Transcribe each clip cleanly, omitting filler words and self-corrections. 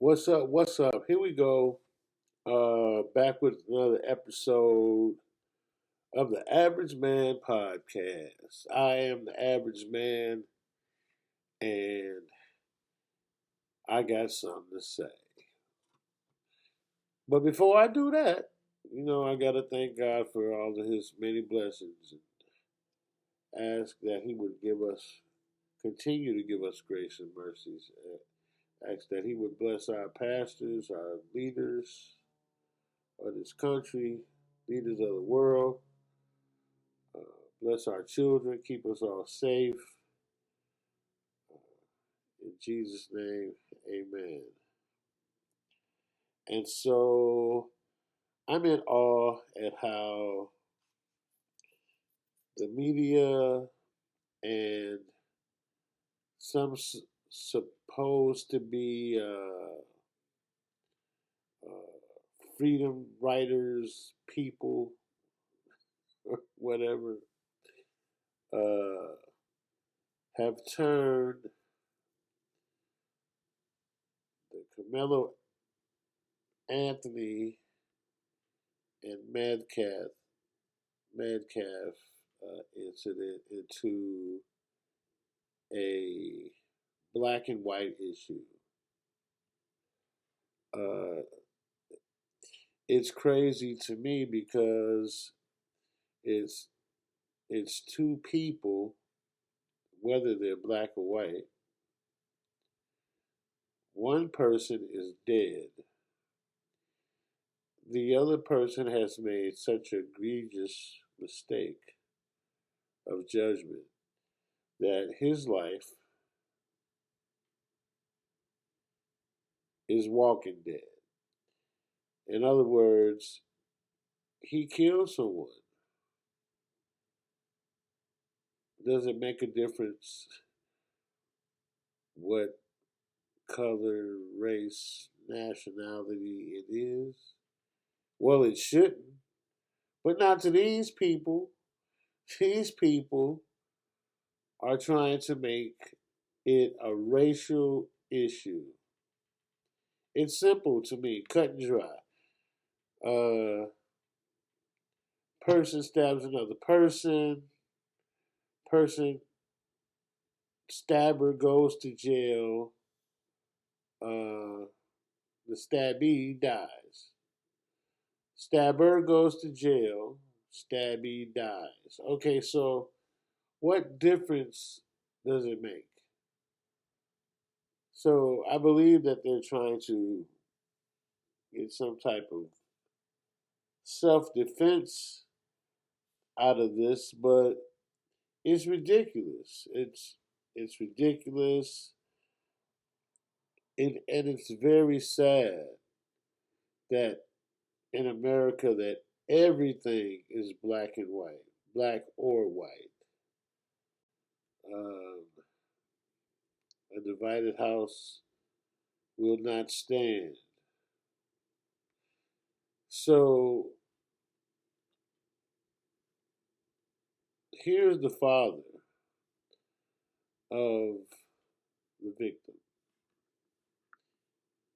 What's up? What's up? Here we go. Back with another episode of the Average Man Podcast. I am the average man, and I got something to say. But before I do that, I got to thank God for all of His many blessings and ask that He would continue to give us grace and mercies. Ask that He would bless our pastors, our leaders of this country, leaders of the world. Uh, Bless our children, keep us all safe. In Jesus' name, amen. And so I'm in awe at how the media and some supposed to be freedom writers, people, or whatever, uh, have turned the Carmelo Anthony and Metcalf incident into a black and white issue. Uh, it's crazy to me because it's it's two people, whether they're black or white. One person is dead. The other person has made such an egregious mistake of judgment that his life is walking dead. In other words, he killed someone. Does it make a difference what color, race, nationality it is? Well, it shouldn't, but not to these people. These people are trying to make it a racial issue. It's simple to me, cut and dry. Uh, Person stabs another person. Person stabber goes to jail. The stabbee dies. Stabber goes to jail. Stabbee dies. Okay, so what difference does it make? So I believe that they're trying to get some type of self-defense out of this, but it's ridiculous. It's ridiculous, and it's very sad that in America that everything is black and white, black or white. Um, a divided house will not stand. So here's the father of the victim,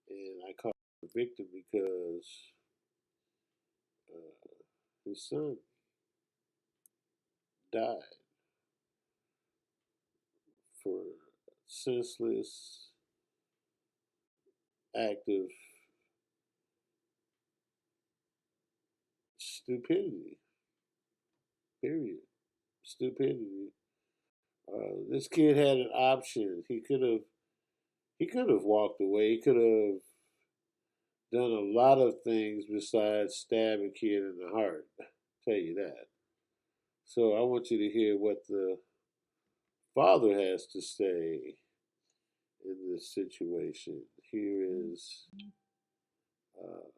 and I call him the victim because his son died for senseless act of stupidity. Period. Stupidity. This kid had an option. He could have walked away. He could have done a lot of things besides stab a kid in the heart. I'll tell you that. So I want you to hear what the father has to say in this situation. Here is uh,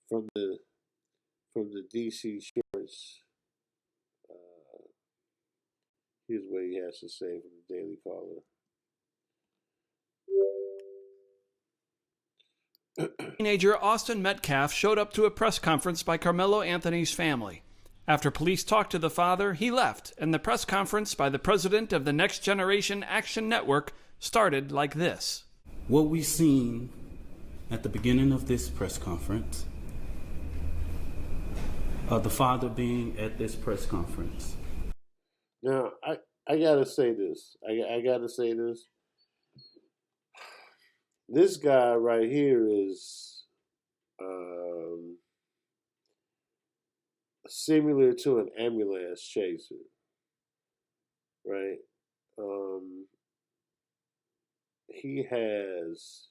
from the DC Shorts. Uh, Here's what he has to say from the Daily Caller. Teenager Austin Metcalf showed up to a press conference by Carmelo Anthony's family. After police talked to the father, he left, and the press conference by the president of the Next Generation Action Network started like this. what we seen at the beginning of this press conference, the father being at this press conference. Now, I gotta say this. I gotta say this. This guy right here is similar to an ambulance chaser, right? Um, he has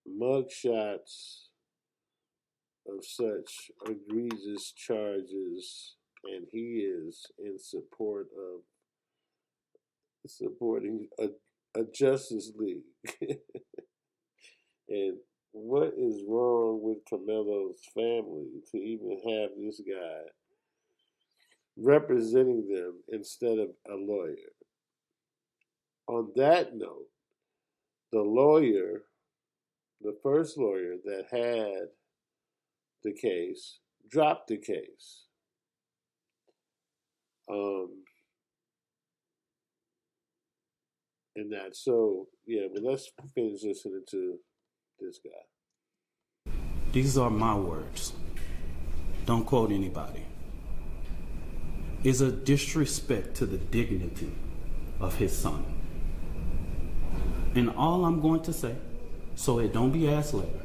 mugshots of such egregious charges, and he is in support of supporting a Justice League. And what is wrong with Carmelo's family to even have this guy representing them instead of a lawyer? On that note, the lawyer, the first lawyer that had the case, dropped the case. Um, and that, so yeah, but let's finish listening to this guy. These are my words. Don't quote anybody. Is a disrespect to the dignity of his son. And all I'm going to say, so it don't be asked later,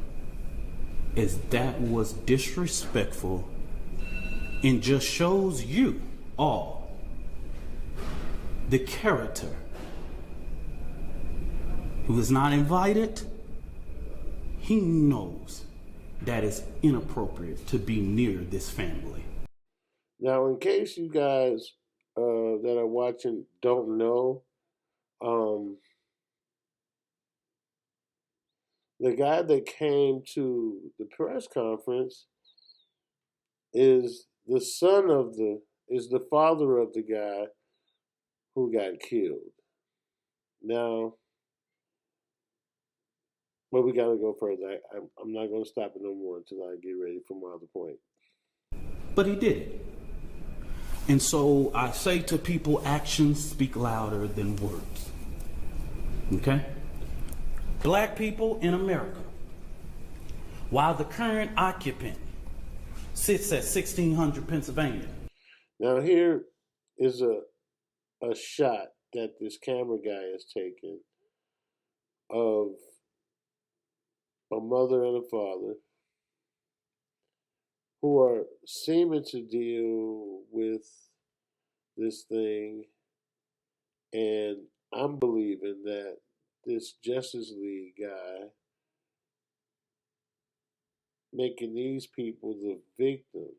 is that was disrespectful and just shows you all the character who is not invited. He knows that it's inappropriate to be near this family. Now, in case you guys that are watching don't know, um, the guy that came to the press conference is the father of the guy who got killed. Now, but we got to go further. I'm not going to stop it no more until I get ready for my other point. But he did it. And so I say to people, actions speak louder than words. Okay? Black people in America, while the current occupant sits at 1600 Pennsylvania. Now here is a shot that this camera guy has taken of a mother and a father who are seeming to deal with this thing, and I'm believing that this Justice League guy making these people the victim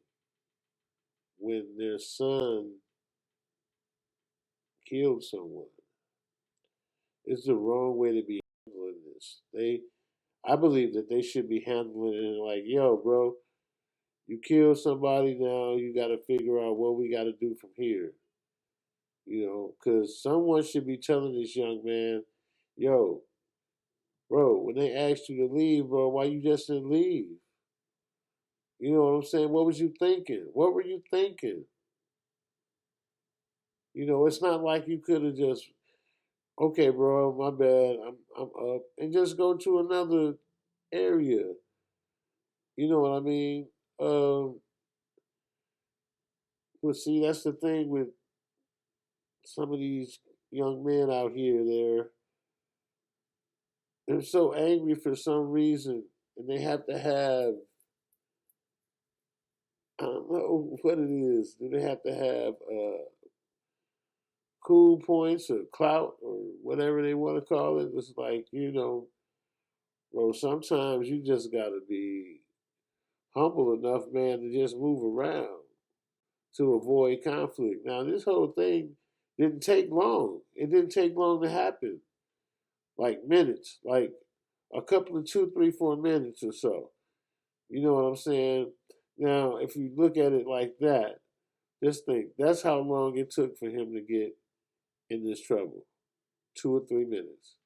when their son killed someone is the wrong way to be handling this. I believe that they should be handling it like, yo, bro, you killed somebody, now you got to figure out what we got to do from here. You know, because someone should be telling this young man, yo, bro, when they asked you to leave, bro, why you just didn't leave? You know what I'm saying? What was you thinking? What were you thinking? You know, it's not like you could have just, okay, bro, my bad, I'm up, and just go to another area. You know what I mean? But see, that's the thing with some of these young men out here. They're so angry for some reason, and they have to have, I don't know what it is. Do they have to have cool points or clout or whatever they want to call it? It's like, you know, bro, sometimes you just got to be humble enough, man, to just move around to avoid conflict. Now, this whole thing didn't take long. It didn't take long to happen. Like minutes, like a couple of 2, 3, 4 minutes or so. You know what I'm saying? Now, if you look at it like that, just think that's how long it took for him to get in this trouble. 2 or 3 minutes.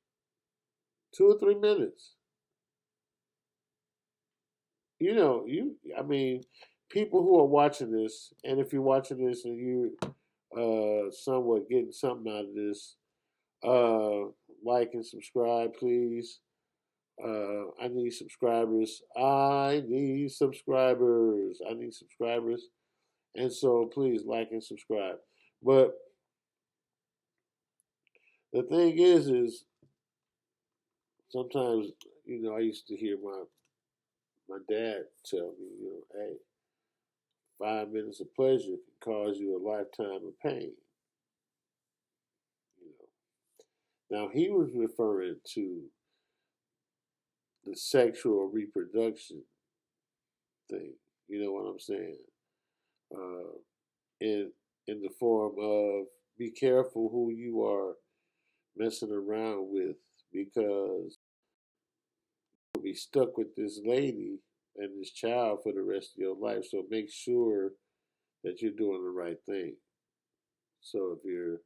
2 or 3 minutes. You know, I mean, people who are watching this, and if you're watching this and you somewhat getting something out of this, like and subscribe, please. I need subscribers. I need subscribers. I need subscribers. And so please like and subscribe. But the thing is sometimes, I used to hear my dad tell me, hey, 5 minutes of pleasure can cause you a lifetime of pain. You know. Now he was referring to the sexual reproduction thing. You know what I'm saying? Uh, in in the form of be careful who you are messing around with because you'll be stuck with this lady and this child for the rest of your life. So make sure that you're doing the right thing. So if you're,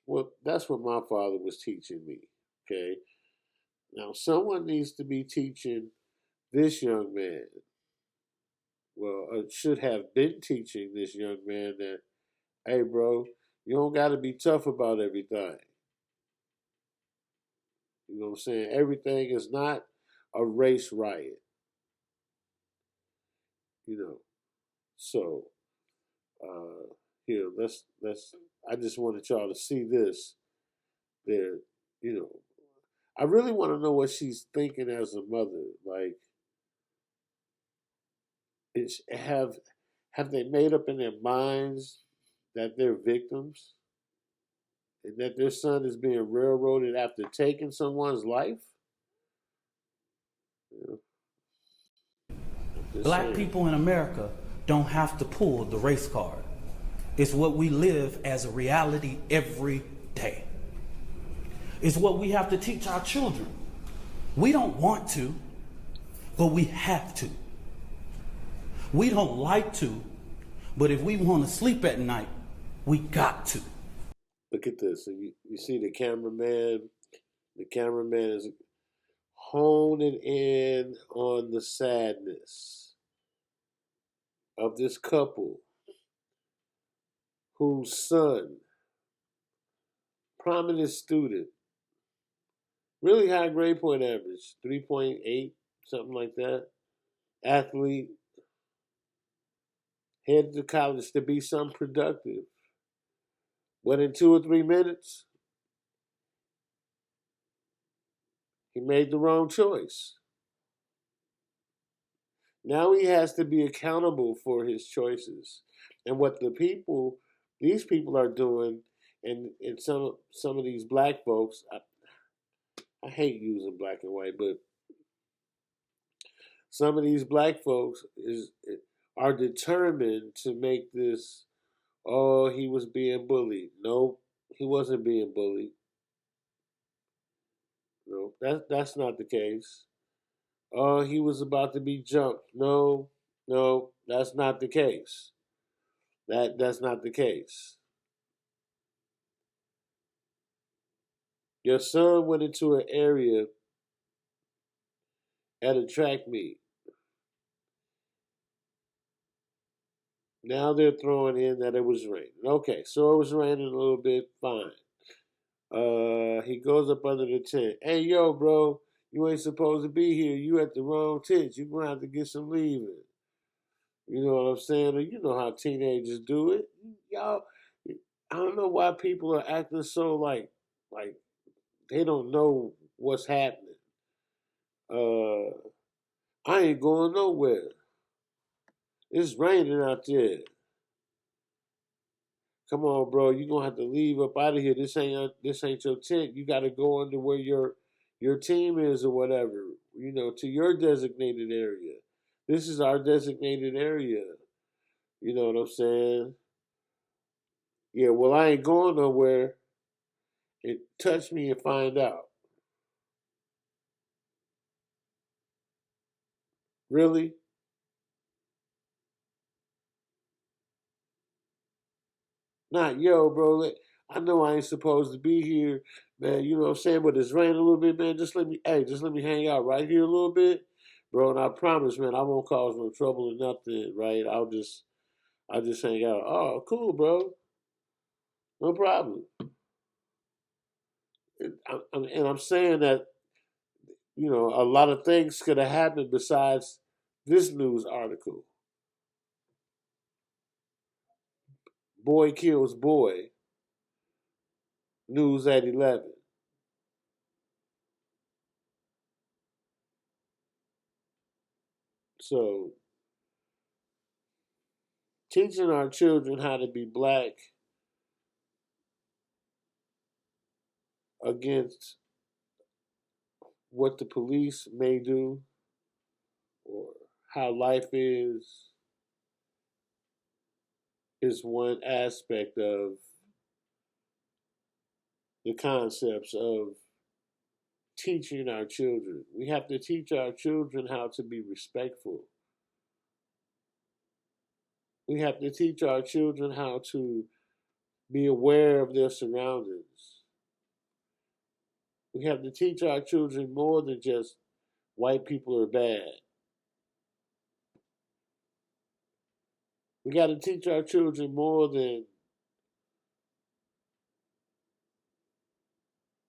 well, that's what my father was teaching me. Okay. Now someone needs to be teaching this young man, well, should have been teaching this young man that, hey, bro, you don't got to be tough about everything. You know what I'm saying? Everything is not a race riot. You know, so let's. I just wanted y'all to see this. There, you know, I really want to know what she's thinking as a mother. Like, is have they made up in their minds that they're victims and that their son is being railroaded after taking someone's life? You know, Black people in America don't have to pull the race card. It's what we live as a reality every day. It's what we have to teach our children. We don't want to, but we have to. We don't like to, but if we want to sleep at night, we got to. Look at this. And you see the cameraman. The cameraman is honing in on the sadness of this couple whose son, prominent student, really high grade point average, 3.8, something like that, athlete, headed to college to be something productive. But in 2 or 3 minutes, he made the wrong choice. Now he has to be accountable for his choices. And what these people are doing, and some of these black folks, I hate using black and white, but some of these black folks are determined to make this, oh, he was being bullied. No, he wasn't being bullied. No, that's not the case. Oh, he was about to be jumped. No, no, that's not the case. That's not the case. Your son went into an area at a track meet. Now they're throwing in that it was raining. Okay, so it was raining a little bit. Fine. He goes up under the tent. Hey, yo, bro, you ain't supposed to be here. You at the wrong tent. You gonna have to get some leaving. You know what I'm saying? Or you know how teenagers do it. Y'all, I don't know why people are acting so like they don't know what's happening. Uh, I ain't going nowhere. It's raining out there. Come on, bro. You gonna have to leave up out of here. This ain't your tent. You got to go under where your team is or whatever. You know, to your designated area. This is our designated area. You know what I'm saying? Yeah. Well, I ain't going nowhere. It touch me and find out. Really? Not yo, bro. I know I ain't supposed to be here, man. You know what I'm saying? But it's raining a little bit, man. Just let me hang out right here a little bit, bro. And I promise, man, I won't cause no trouble or nothing, right? I'll just hang out. Oh, cool, bro. No problem. and I'm saying that, a lot of things could have happened besides this news article. Boy kills boy. News at 11. So teaching our children how to be black against what the police may do or how life is one aspect of the concepts of teaching our children. We have to teach our children how to be respectful. We have to teach our children how to be aware of their surroundings. We have to teach our children more than just white people are bad. We got to teach our children more than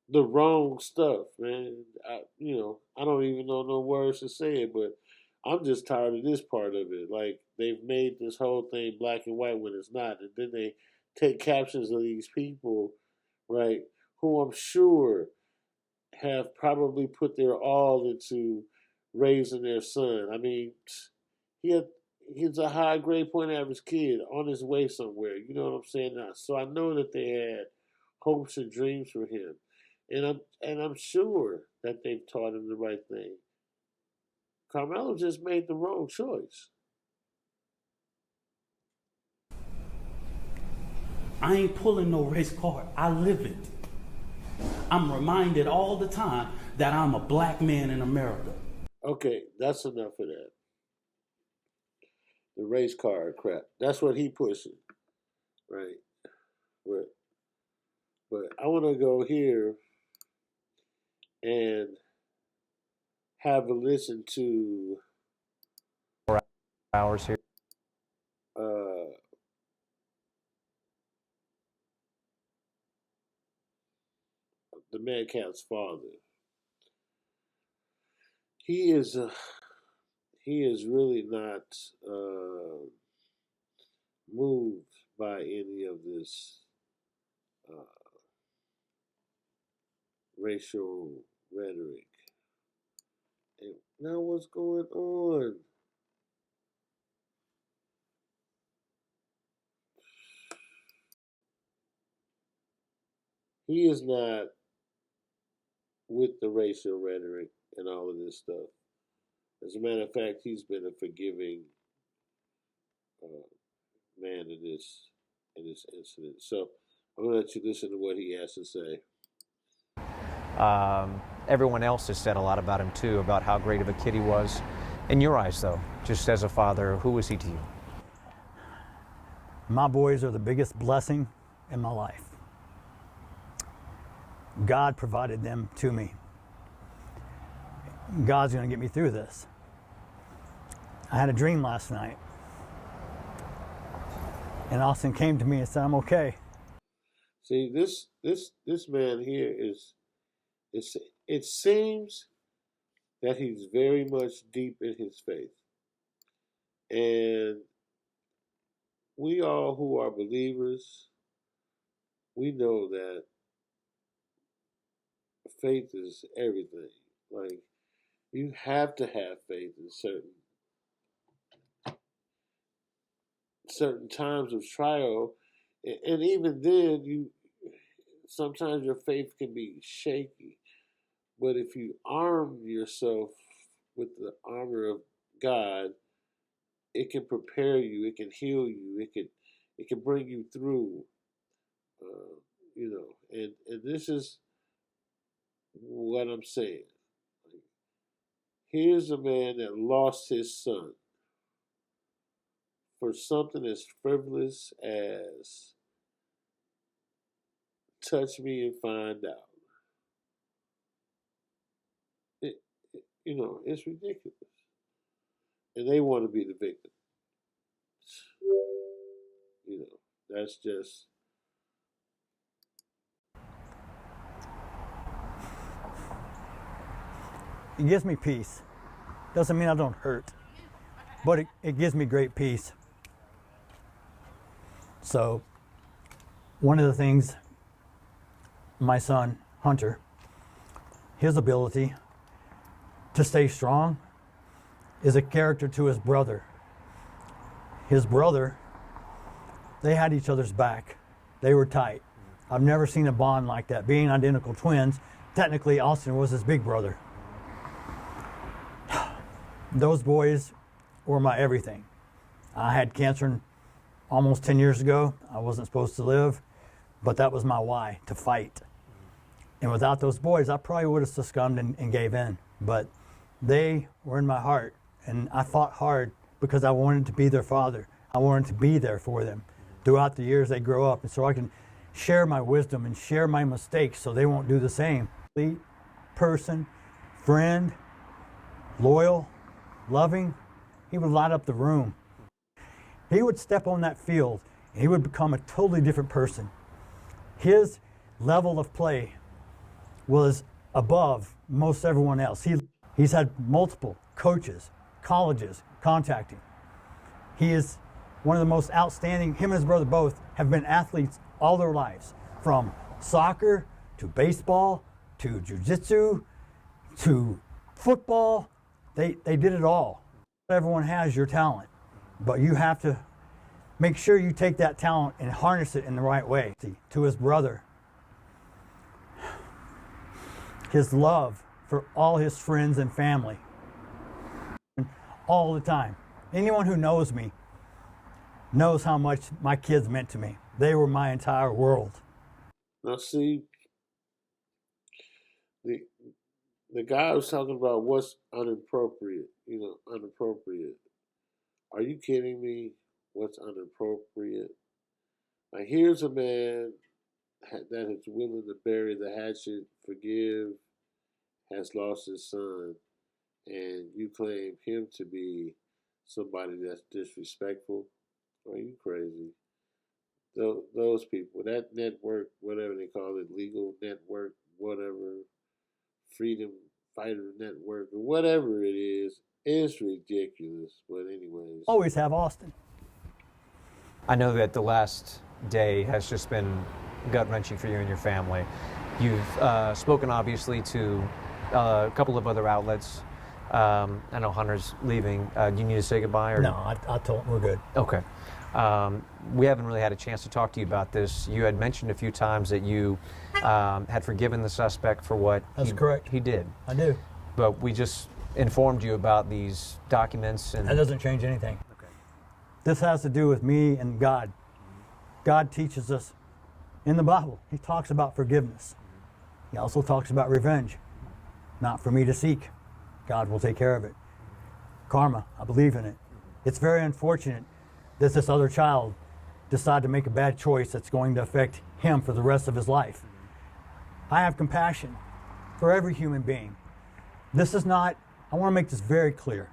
the wrong stuff, man. I don't even know no words to say it, but I'm just tired of this part of it. Like, they've made this whole thing black and white when it's not, and then they take captions of these people, right, who I'm sure have probably put their all into raising their son. I mean, he had, he's a high grade point average kid on his way somewhere. You know what I'm saying? Now, so I know that they had hopes and dreams for him, and I'm sure that they've taught him the right thing. Carmelo just made the wrong choice. I ain't pulling no race card. I live it. I'm reminded all the time that I'm a black man in America. Okay, that's enough of that. The race card crap. That's what he pushing, right? But I want to go here and have a listen to hours here. uh, the Metcalf's father. He is really not moved by any of this uh, racial rhetoric. And now what's going on? He is not with the racial rhetoric and all of this stuff. As a matter of fact, he's been a forgiving uh, man in this incident. So I'm gonna let you listen to what he has to say. Everyone else has said a lot about him too, about how great of a kid he was. In your eyes, though, just as a father, who was he to you? My boys are the biggest blessing in my life. God provided them to me. God's going to get me through this. I had a dream last night, and Austin came to me and said, "I'm okay." See, this man here it seems that he's very much deep in his faith. And we all who are believers, we know that faith is everything. Like, you have to have faith in certain times of trial, and even then, you sometimes your faith can be shaky. But if you arm yourself with the armor of God, it can prepare you. It can heal you. It can bring you through. And this is what I'm saying. Here's a man that lost his son for something as frivolous as touch me and find out. It's ridiculous. And they want to be the victim. That's just. It gives me peace. Doesn't mean I don't hurt, but it gives me great peace. So one of the things my son, Hunter, his ability to stay strong is a character to his brother. His brother, they had each other's back. They were tight. I've never seen a bond like that. Being identical twins, technically Austin was his big brother. Those boys were my everything. I had cancer almost 10 years ago. I wasn't supposed to live, but that was my why, to fight. And without those boys, I probably would have succumbed and gave in. But they were in my heart, and I fought hard because I wanted to be their father. I wanted to be there for them throughout the years they grow up, and so I can share my wisdom and share my mistakes so they won't do the same. Complete person, friend, loyal, loving. He would light up the room. He would step on that field and he would become a totally different person. His level of play was above most everyone else. He's had multiple coaches, colleges contact him. He is one of the most outstanding, him and his brother both have been athletes all their lives, from soccer to baseball to jiu-jitsu to football. They did it all. Everyone has your talent, but you have to make sure you take that talent and harness it in the right way. To his brother, his love for all his friends and family, all the time. Anyone who knows me knows how much my kids meant to me. They were my entire world. Now see, the guy was talking about what's inappropriate. Inappropriate. Are you kidding me? What's inappropriate? Now here's a man that is willing to bury the hatchet, forgive, has lost his son, and you claim him to be somebody that's disrespectful? Are you crazy? Those people, that network, whatever they call it, legal network, whatever, freedom fighter network, or whatever it is ridiculous. But anyways. Always have Austin. I know that the last day has just been gut-wrenching for you and your family. You've spoken, obviously, to a couple of other outlets. I know Hunter's leaving. Do you need to say goodbye? Or? No, I told him we're good. Okay. We haven't really had a chance to talk to you about this. You had mentioned a few times that you had forgiven the suspect for what That's correct. He did. I do. But we just informed you about these documents. And that doesn't change anything. Okay. This has to do with me and God. God teaches us in the Bible. He talks about forgiveness. He also talks about revenge. Not for me to seek. God will take care of it. Karma, I believe in it. It's very unfortunate that this other child decided to make a bad choice that's going to affect him for the rest of his life. I have compassion for every human being. This is not, I want to make this very clear.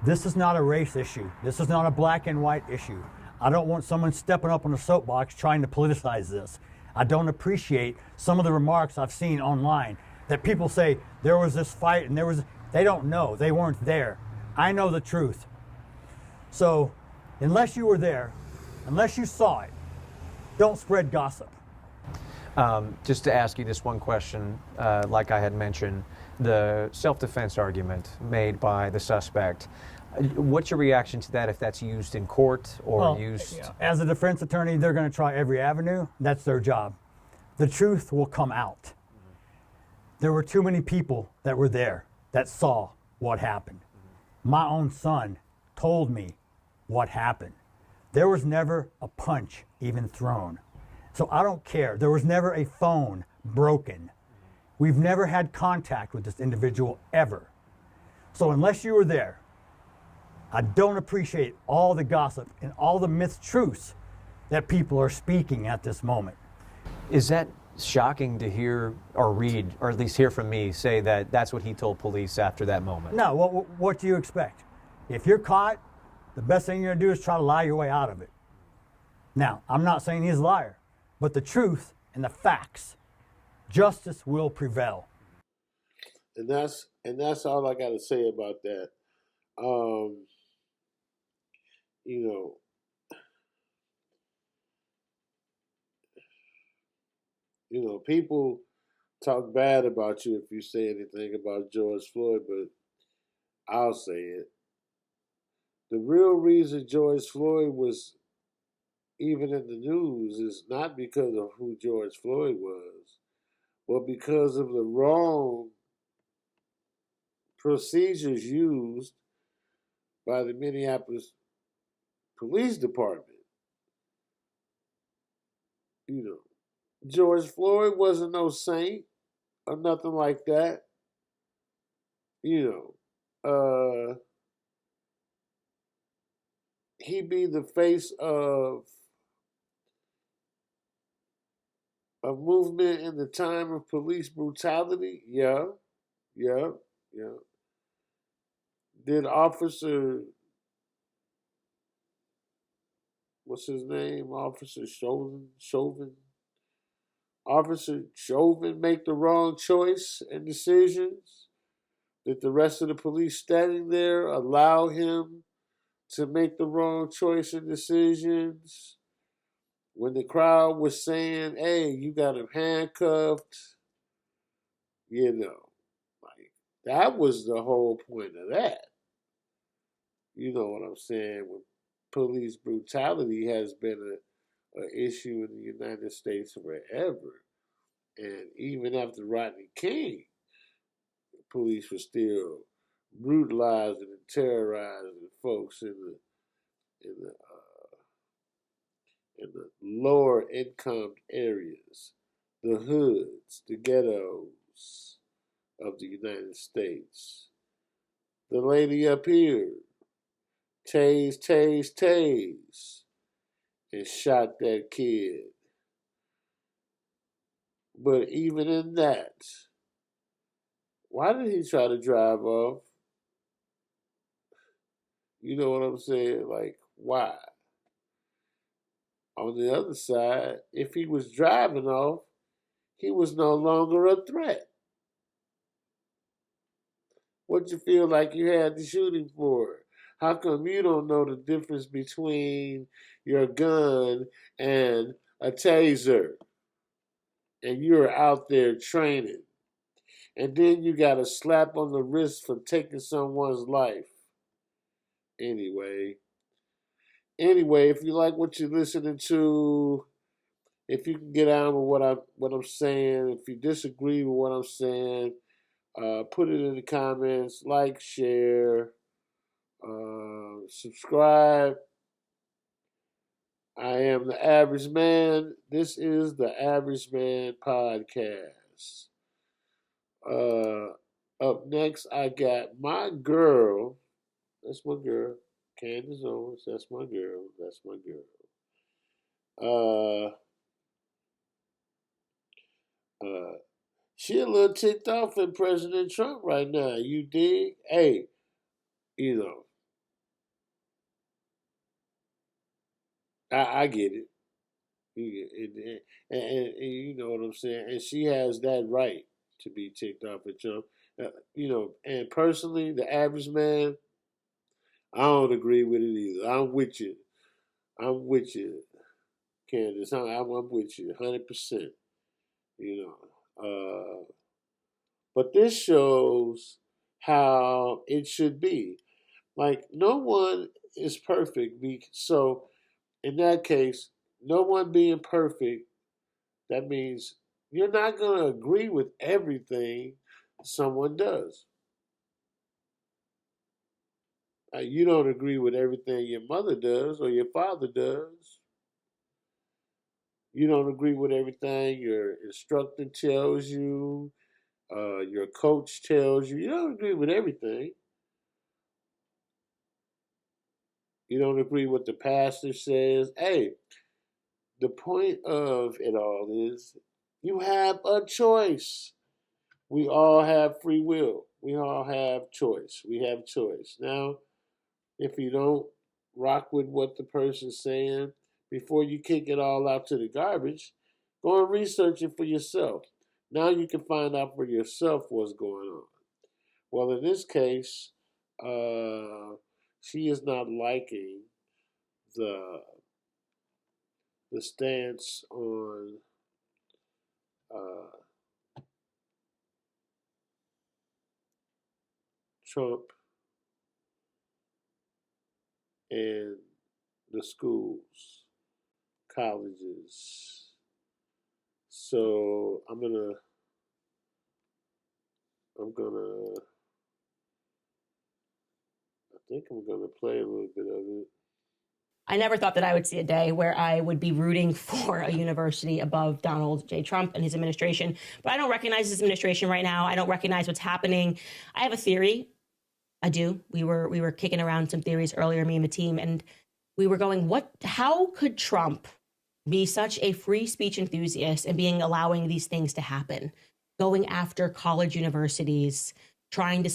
This is not a race issue. This is not a black and white issue. I don't want someone stepping up on a soapbox trying to politicize this. I don't appreciate some of the remarks I've seen online that people say there was this fight and they don't know. They weren't there. I know the truth. So, unless you were there, unless you saw it, don't spread gossip. Just to ask you this one question, like I had mentioned, the self-defense argument made by the suspect, what's your reaction to that if that's used in court or used? You know, as a defense attorney, they're going to try every avenue. That's their job. The truth will come out. There were too many people that were there that saw what happened. My own son told me what happened. There was never a punch even thrown. So I don't care. There was never a phone broken. We've never had contact with this individual ever. So unless you were there, I don't appreciate all the gossip and all the mistruths that people are speaking at this moment. Is that shocking to hear or read, or at least hear from me, say that that's what he told police after that moment? No, what do you expect? If you're caught, the best thing you're going to do is try to lie your way out of it. Now, I'm not saying he's a liar, but the truth and the facts, justice will prevail. And that's all I got to say about that. Um, you know, people talk bad about you if you say anything about George Floyd, but I'll say it. The real reason George Floyd was even in the news is not because of who George Floyd was, but because of the wrong procedures used by the Minneapolis Police Department. You know, George Floyd wasn't no saint or nothing like that. You he be the face of a movement in the time of police brutality. Yeah, yeah, yeah. Did Officer, what's his name? Officer Chauvin make the wrong choice and decisions? Did the rest of the police standing there allow him to make the wrong choice and decisions? When the crowd was saying, hey, you got him handcuffed, like that was the whole point of that. You know what I'm saying? When police brutality has been a issue in the United States forever. And even after Rodney King, police were still brutalizing and terrorizing folks in the in the lower income areas, the hoods, the ghettos of the United States. The lady up here, tase, tase, tase, and shot that kid. But even in that, why did he try to drive off? You know what I'm saying? Like, why? On the other side, if he was driving off, he was no longer a threat. What you feel like you had to shoot him for? How come you don't know the difference between your gun and a taser? And you're out there training. And then you got a slap on the wrist for taking someone's life. Anyway, if you like what you're listening to, if you can get on with what I'm saying, if you disagree with what I'm saying, put it in the comments, like, share, subscribe. I am the Average Man. This is the Average Man Podcast. Up next, I got my girl. That's my girl, Candace Owens. That's my girl. Uh, she a little ticked off at President Trump right now. You dig? Hey, you know, I get it. And you know what I'm saying. And she has that right to be ticked off at Trump. And personally, the average man, I don't agree with it either. I'm with you. Candace. I'm with you 100%. You know. But this shows how it should be. Like, no one is perfect. So, in that case, no one being perfect, that means you're not going to agree with everything someone does. You don't agree with everything your mother does or your father does. You don't agree with everything your instructor tells you, your coach tells you. You don't agree with everything. You don't agree with the pastor says. Hey, the point of it all is you have a choice. We all have free will. We all have choice. We have choice. Now, if you don't rock with what the person's saying, before you kick it all out to the garbage, go and research it for yourself. Now you can find out for yourself what's going on. Well, in this case, she is not liking the the stance on uh, Trump and the schools, colleges. So I'm gonna, I think I'm gonna play a little bit of it. I never thought that I would see a day where I would be rooting for a university above Donald J. Trump and his administration. But I don't recognize his administration right now. I don't recognize what's happening. I have a theory. I do. We were kicking around some theories earlier, me and the team, and we were going, how could Trump be such a free speech enthusiast and being allowing these things to happen, going after college universities, trying to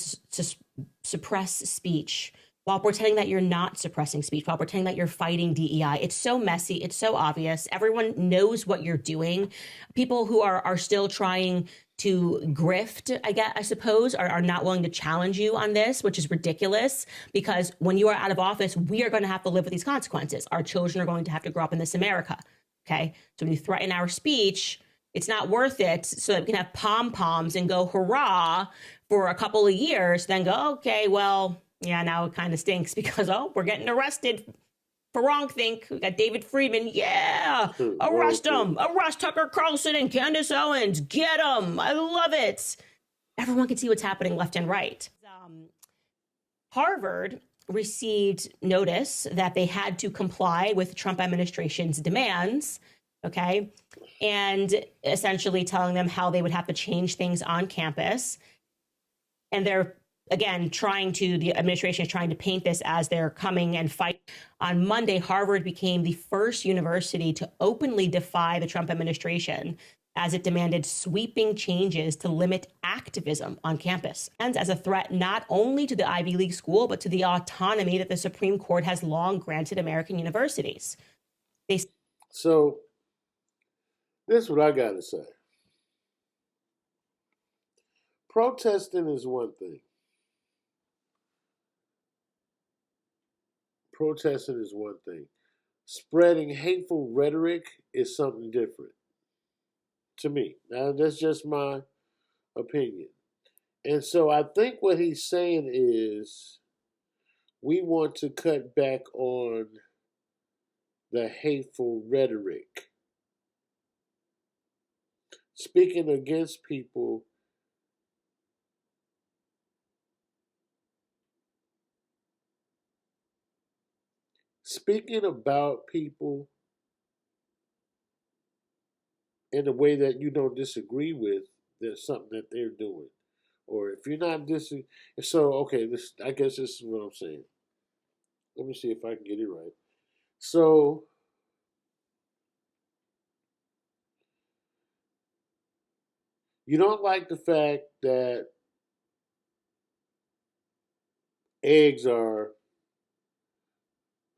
suppress speech while pretending that you're not suppressing speech, while pretending that you're fighting DEI. It's so messy. It's so obvious. Everyone knows what you're doing. People who are still trying to grift, I suppose, are not willing to challenge you on this, which is ridiculous, because when you are out of office, we are going to have to live with these consequences. Our children are going to have to grow up in this America. Okay. So when you threaten our speech, it's not worth it so that we can have pom-poms and go hurrah for a couple of years, then go, okay, well, yeah, now it kind of stinks because, we're getting arrested for wrongthink. We got David Friedman. Yeah, arrest him. Arrest Tucker Carlson and Candace Owens. Get them. I love it. Everyone can see what's happening left and right. Harvard received notice that they had to comply with the Trump administration's demands, okay, and essentially telling them how they would have to change things on campus. And they're, again, the administration is trying to paint this as they're coming and fight. On Monday, Harvard became the first university to openly defy the Trump administration as it demanded sweeping changes to limit activism on campus, and as a threat not only to the Ivy League school, but to the autonomy that the Supreme Court has long granted American universities. So, this is what I got to say. Protesting is one thing. Protesting is one thing. Spreading hateful rhetoric is something different. To me. Now, that's just my opinion. And so I think what he's saying is we want to cut back on the hateful rhetoric. Speaking against people speaking about people in a way that you don't disagree with, there's something that they're doing. Or if you're not disagreeing, so okay, I guess this is what I'm saying. Let me see if I can get it right. So you don't like the fact that eggs are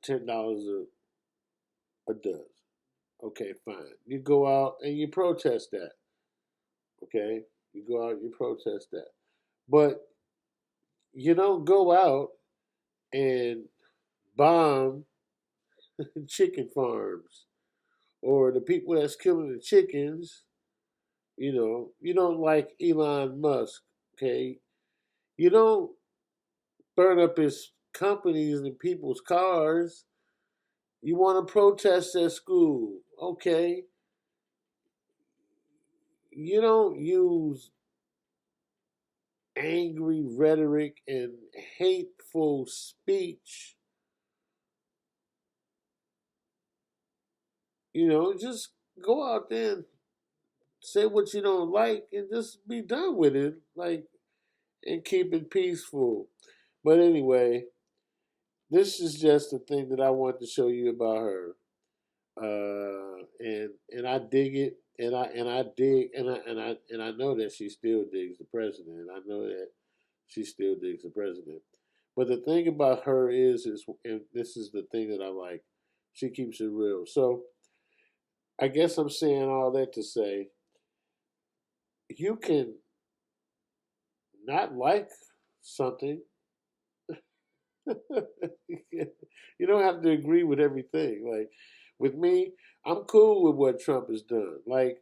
$10 a dozen. Okay, fine. You go out and you protest that. Okay? You go out and you protest that. But you don't go out and bomb chicken farms or the people that's killing the chickens. You don't like Elon Musk. Okay? You don't burn up his companies and people's cars. You want to protest at school. Okay. You don't use angry rhetoric and hateful speech. Just go out there and say what you don't like and just be done with it. And keep it peaceful. But anyway, this is just the thing that I want to show you about her. And I dig it, and I know that she still digs the president. I know that she still digs the president. But the thing about her is, and this is the thing that I like, she keeps it real. So I guess I'm saying all that to say, you can not like something. You don't have to agree with everything. Like with me, I'm cool with what Trump has done. Like,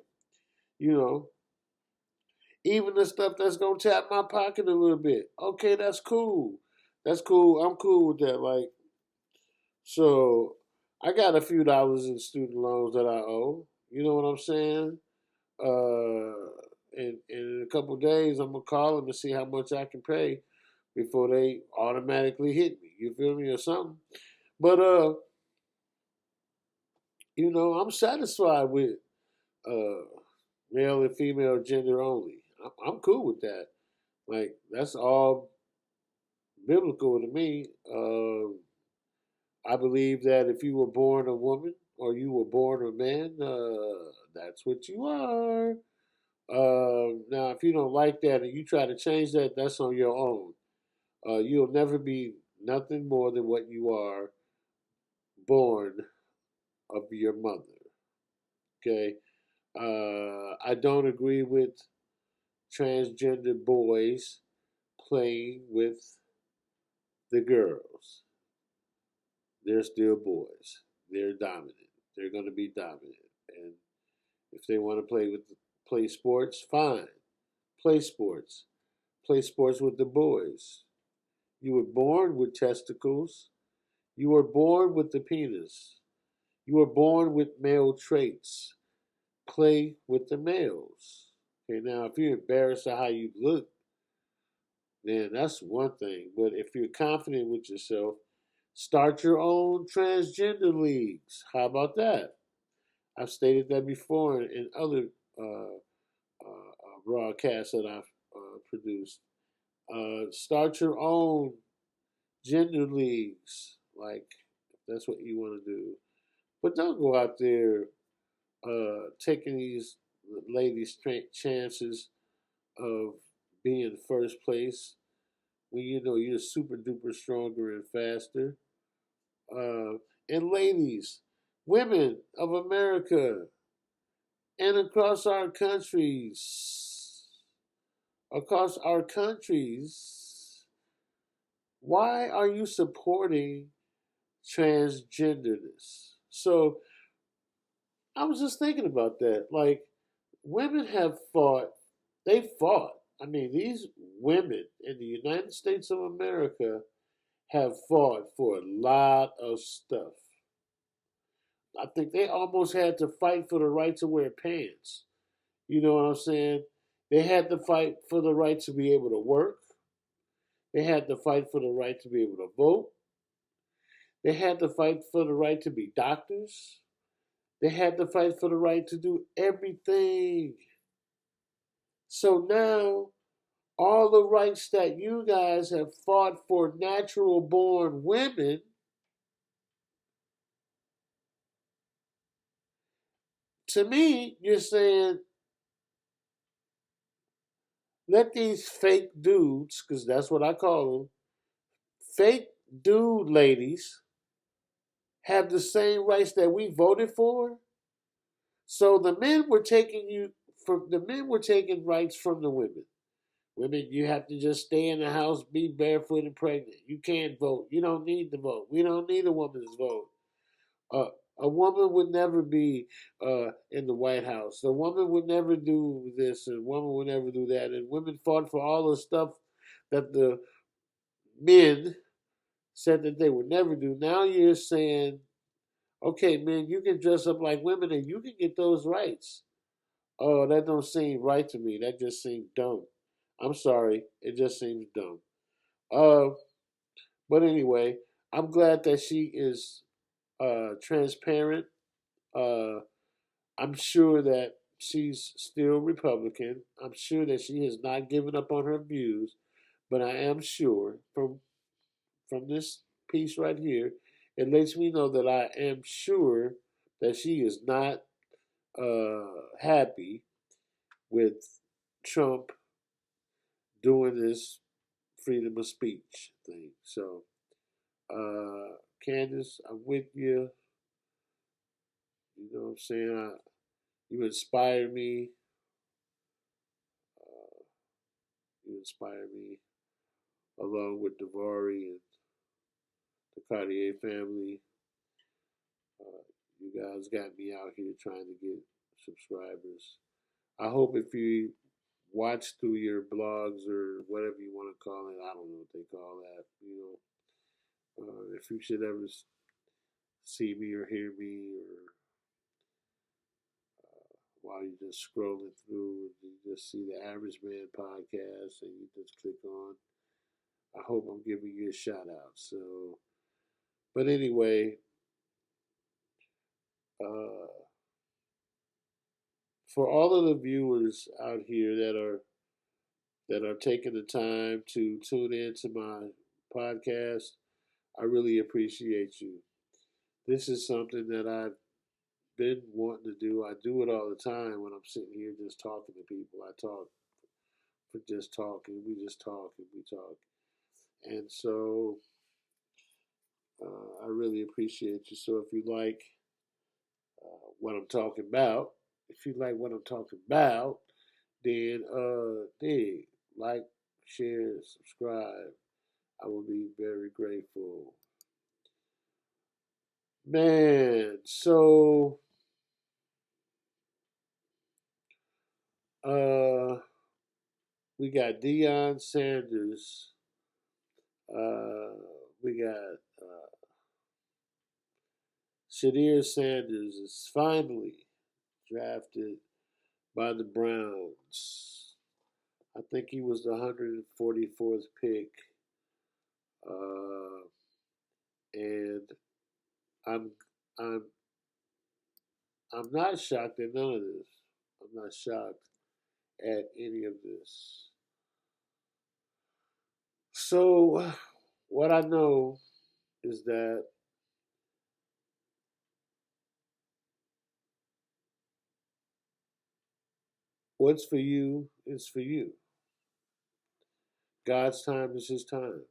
you know, even the stuff that's gonna tap my pocket a little bit. Okay, that's cool. That's cool. I'm cool with that. Like, so I got a few dollars in student loans that I owe. You know what I'm saying? In a couple of days, I'm gonna call them to see how much I can pay before they automatically hit me. You feel me or something? But I'm satisfied with uh male and female gender only. I'm cool with that. Like that's all biblical to me. I believe that if you were born a woman or you were born a man, that's what you are. Now, if you don't like that and you try to change that, that's on your own. You'll never be nothing more than what you are born of your mother. Okay. I don't agree with transgender boys playing with the girls. They're still boys. They're dominant. They're going to be dominant. And if they want to play sports, fine. Play sports. Play sports with the boys. You were born with testicles. You were born with the penis. You were born with male traits. Play with the males. Okay, now if you're embarrassed of how you look, then that's one thing. But if you're confident with yourself, start your own transgender leagues. How about that? I've stated that before in other broadcasts that I've produced. Start your own gender leagues, like if that's what you want to do. But don't go out there taking these ladies' chances of being first place when you know you're super duper stronger and faster. And ladies, women of America, and across our countries, why are you supporting transgenderness? So I was just thinking about that. Like, women have fought, they fought. I mean, these women in the United States of America have fought for a lot of stuff. I think they almost had to fight for the right to wear pants. You know what I'm saying? They had to fight for the right to be able to work. They had to fight for the right to be able to vote. They had to fight for the right to be doctors. They had to fight for the right to do everything. So now, all the rights that you guys have fought for natural born women, to me, you're saying, let these fake dudes, because that's what I call them, fake dude ladies, have the same rights that we voted for. So the men were taking rights from the women. Women, you have to just stay in the house, be barefoot and pregnant. You can't vote. You don't need to vote. We don't need a woman's vote. Uh, a woman would never be in the White House. A woman would never do this, and a woman would never do that. And women fought for all the stuff that the men said that they would never do. Now you're saying, okay, men, you can dress up like women and you can get those rights. Oh, that don't seem right to me. That just seems dumb. I'm sorry. It just seems dumb. Uh, but anyway, I'm glad that she is transparent. Uh, I'm sure that she's still Republican. I'm sure that she has not given up on her views, but I am sure from this piece right here, it lets me know that I am sure that she is not happy with Trump doing this freedom of speech thing. So, Candace, I'm with you. You know what I'm saying? You inspire me. You inspire me. along with Davari and the Cartier family. You guys got me out here trying to get subscribers. I hope if you watch through your blogs or whatever you want to call it, I don't know what they call that, if you should ever see me or hear me, or while you're just scrolling through, you just see the Average Man podcast and you just click on. I hope I'm giving you a shout out. So, but anyway, uh, for all of the viewers out here that are taking the time to tune in to my podcast, I really appreciate you. This is something that I've been wanting to do. I do it all the time when I'm sitting here just talking to people. I talk for just talking. We just talk and we talk. And so I really appreciate you. So if you like what I'm talking about, then like, share, subscribe. I will be very grateful. Man, so uh we got Deion Sanders. We got Shadir Sanders is finally drafted by the Browns. I think he was the 144th pick. Uh, and I'm I'm I'm not shocked at none of this. I'm not shocked at any of this. So what I know is that what's for you is for you. God's time is His time.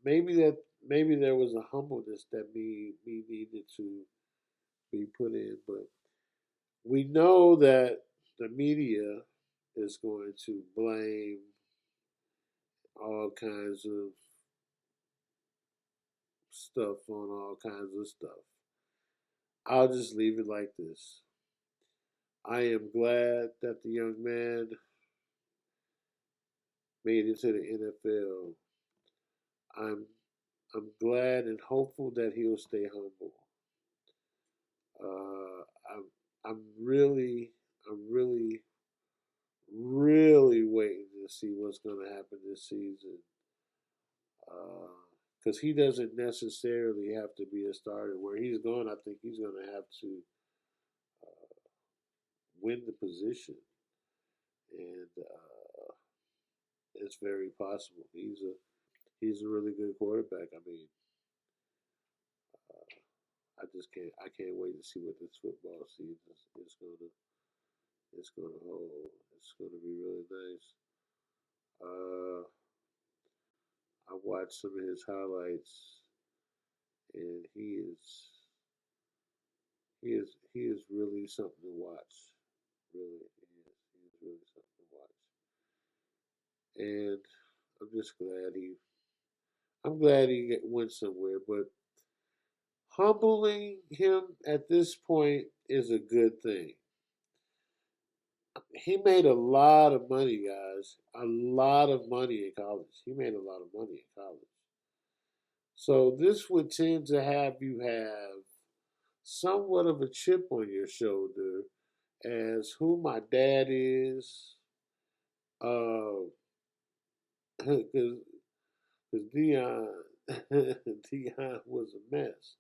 Maybe there was a humbleness that me needed to be put in, but we know that the media is going to blame all kinds of stuff on all kinds of stuff. I'll just leave it like this. I am glad that the young man made it to the NFL. I'm I'm glad and hopeful that he'll stay humble. Uh, I'm I'm really waiting to see what's going to happen this season. Because he doesn't necessarily have to be a starter. Where he's going, I think he's going to have to win the position, and it's very possible. He's a really good quarterback. I mean, I can't wait to see what this football season is gonna hold. It's gonna be really nice. Uh, I watched some of his highlights, and he is really something to watch. Really, he is really something to watch. And I'm just glad he went somewhere. But humbling him at this point is a good thing. He made a lot of money, guys. A lot of money in college. He made a lot of money in college. So this would tend to have you have somewhat of a chip on your shoulder as who my dad is. Because Dion, Dion was a mess.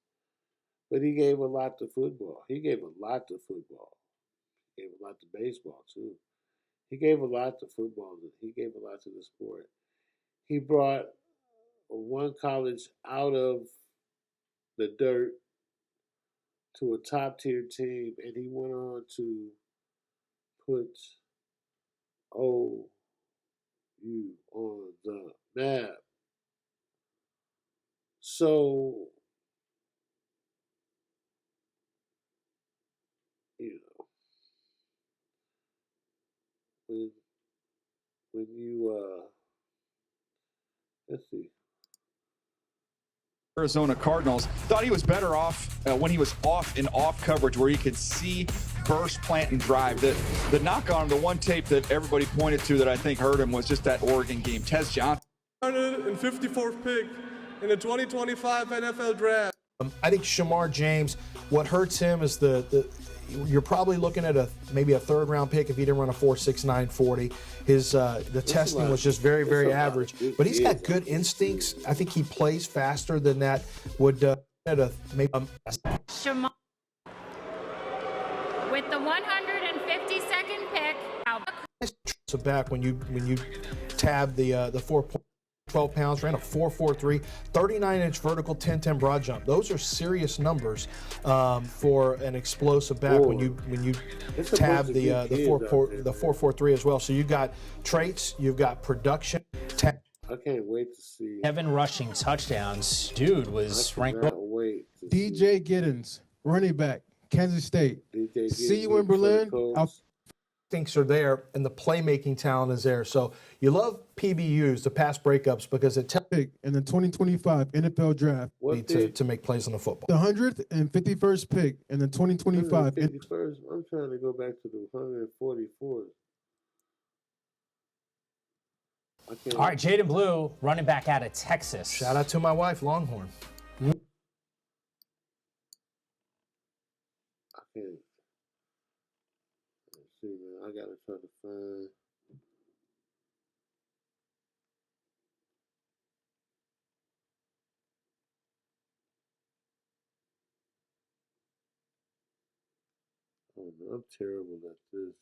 But he gave a lot to football. He gave a lot to football. He gave a lot to baseball, too. He gave a lot to football. He gave a lot to the sport. He brought one college out of the dirt to a top tier team, and he went on to put OU on the map. So, you know, when when you Let's see. Arizona Cardinals. Thought he was better off when he was off in off coverage where he could see, burst, plant, and drive. The knock on the one tape that everybody pointed to that I think hurt him was just that Oregon game. Tez Johnson. 154th pick in the 2025 NFL Draft. I think Shamar James, what hurts him is you're probably looking at maybe a third round pick if he didn't run a 4.69 40. His the testing was just very, very average. But he's got good instincts. I think he plays faster than that would maybe Shamar with the 152nd pick. So back when you tab the 4.12 pounds, ran a 4.43, 39-inch vertical, 10-10 broad jump. Those are serious numbers for an explosive back when you tab the 4.43 as well. So you've got traits, you've got production. I can't wait to see. 7 rushing touchdowns. Dude was ranked. DJ Giddens, running back, Kansas State. See you in Berlin. Instincts are there and the playmaking talent is there. So you love PBUs, the pass breakups, because it tells Pick in the 2025 NFL Draft. to make plays on the football. The 151st pick in the 2025. 151st? I'm trying to go back to the 144th. All right, Jaden Blue, running back out of Texas. Shout out to my wife, Longhorn. I can't. Let's see, man. I gotta try to find. Oh no, I'm terrible at this.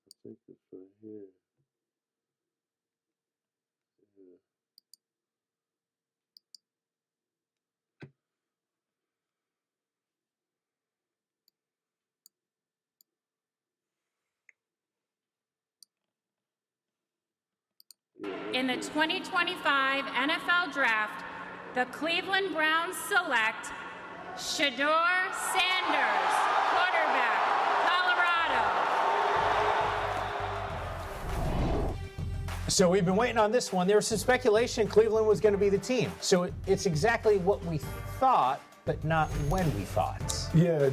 I think it's right here. Yeah. In the 2025 NFL Draft, the Cleveland Browns select Shador Sanders, quarterback, Colorado. So we've been waiting on this one. There was some speculation Cleveland was going to be the team. So it's exactly what we thought, but not when we thought. Yeah,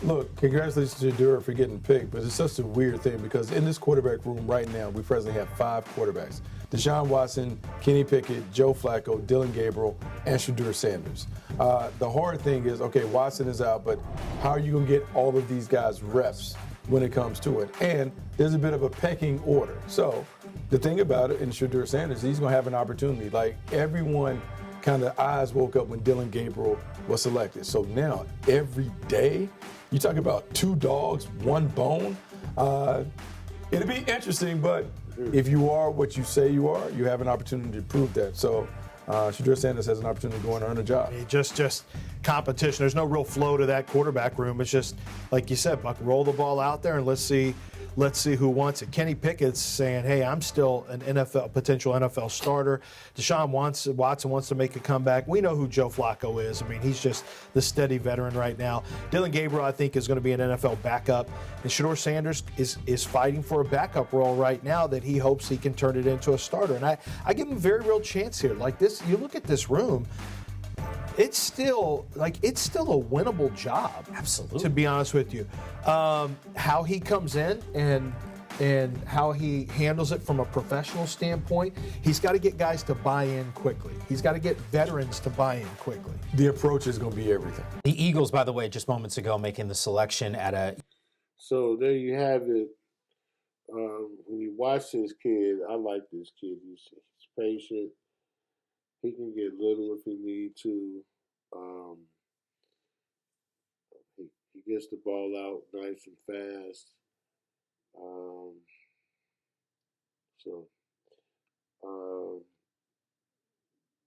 look, congratulations to Shador for getting picked, but it's such a weird thing because in this quarterback room right now, we presently have 5 quarterbacks. Deshaun Watson, Kenny Pickett, Joe Flacco, Dylan Gabriel, and Shador Sanders. The hard thing is, okay, Watson is out, but how are you going to get all of these guys reps when it comes to it? And there's a bit of a pecking order. So the thing about it in Shador Sanders, he's going to have an opportunity. Like everyone kind of eyes woke up when Dylan Gabriel was selected. So now every day, you talk about 2 dogs, 1 bone. It'll be interesting, but if you are what you say you are, you have an opportunity to prove that. So Shador Sanders has an opportunity to go and earn a job. Just competition. There's no real flow to that quarterback room. It's just, like you said, Buck, roll the ball out there and let's see who wants it. Kenny Pickett's saying, hey, I'm still an potential NFL starter. Deshaun Watson wants to make a comeback. We know who Joe Flacco is. I mean, he's just the steady veteran right now. Dylan Gabriel, I think, is going to be an NFL backup. And Shador Sanders is fighting for a backup role right now that he hopes he can turn it into a starter. And I give him a very real chance here. Like this, you look at this room, it's still a winnable job. Absolutely. To be honest with you, how he comes in and how he handles it from a professional standpoint, he's got to get guys to buy in quickly. He's got to get veterans to buy in quickly. The approach is going to be everything. The Eagles, by the way, just moments ago making the selection at a. So there you have it. When you watch this kid, I like this kid. He's patient. He can get little if he need to. He gets the ball out nice and fast.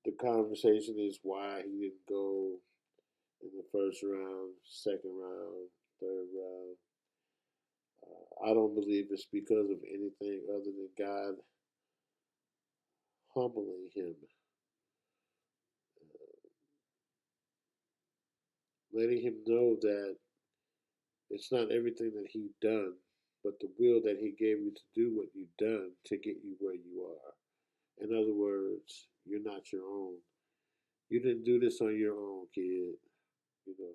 The conversation is why he didn't go in the first round, second round, third round. I don't believe it's because of anything other than God humbling him. Letting him know that it's not everything that he done but the will that he gave you to do what you've done to get you where you are. In other words, you're not your own. You didn't do this on your own, kid. You know,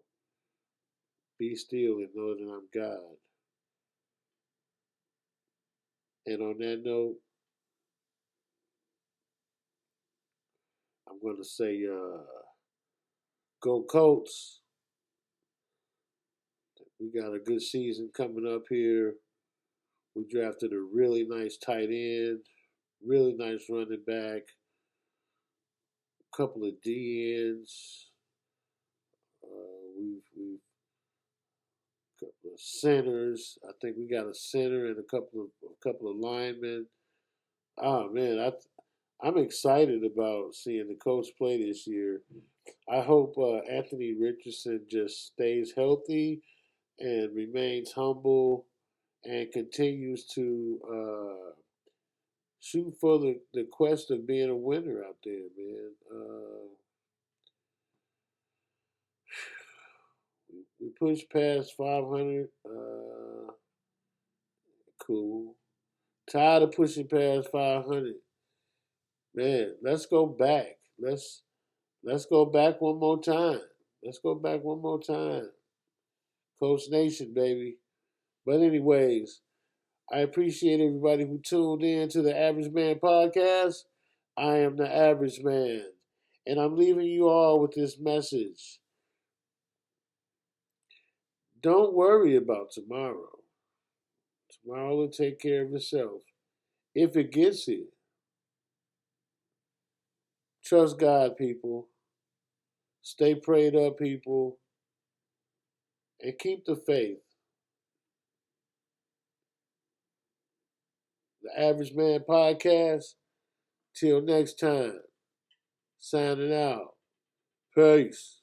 be still and know that I'm God. And on that note, I'm going to say, go Colts. We got a good season coming up here. We drafted a really nice tight end, really nice running back, a couple of DNs. We've couple of centers. I think we got a center and a couple of linemen. Oh man, I'm excited about seeing the Colts play this year. I hope Anthony Richardson just stays healthy and remains humble and continues to shoot for the quest of being a winner out there, man. We pushed past 500. Cool. Tired of pushing past 500. Man, let's go back. Let's go back one more time. Let's go back one more time. Coach Nation, baby. But anyways, I appreciate everybody who tuned in to the Average Man podcast. I am the Average Man. And I'm leaving you all with this message. Don't worry about tomorrow. Tomorrow will take care of itself. If it gets here. Trust God, people. Stay prayed up, people. And keep the faith. The Average Man Podcast. Till next time. Signing out. Peace.